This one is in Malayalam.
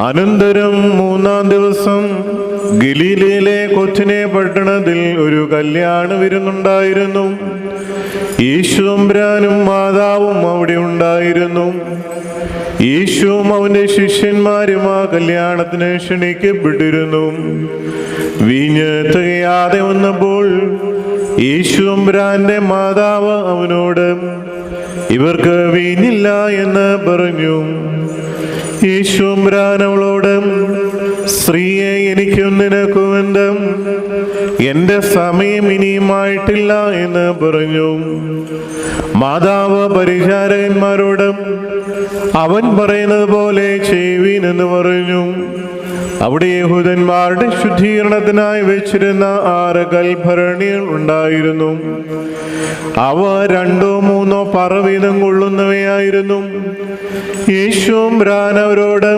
അനന്തരം മൂന്നാം ദിവസം ഗലീലയിലെ കൊച്ചിനെ പട്ടണത്തിൽ ഒരു കല്യാണ വിരുന്നുണ്ടായിരുന്നു. യേശുതമ്പുരാനും മാതാവും അവിടെ ഉണ്ടായിരുന്നു. യേശുവും അവന്റെ ശിഷ്യന്മാരും ആ കല്യാണത്തിന് ക്ഷണിക്കപ്പെട്ടിരുന്നു. വീഞ്ഞ് തികയാതെ വന്നപ്പോൾ യേശുതമ്പുരാന്റെ മാതാവ് അവനോട്, ഇവർക്ക് വീഞ്ഞില്ല എന്ന് പറഞ്ഞു. യേശുതമ്പുരാൻ അവളോട്, സ്ത്രീയെ, എനിക്കും നിനക്കും എന്ത്? എന്റെ സമയം ഇനിയുമായിട്ടില്ല എന്ന് പറഞ്ഞു. മാതാവ് പരിചാരകന്മാരോട്, അവൻ പറയുന്നത് പോലെ ചെയ്യുവീൻ എന്ന് പറഞ്ഞു. അവിടെ യഹൂദന്മാരുടെ ശുദ്ധീകരണത്തിനായി വെച്ചിരുന്ന 6 കൽഭരണികൾ ഉണ്ടായിരുന്നു. അവ 2-3 പറ വീതം കൊള്ളുന്നവയായിരുന്നു. യേശുതമ്പുരാൻ അവരോട്,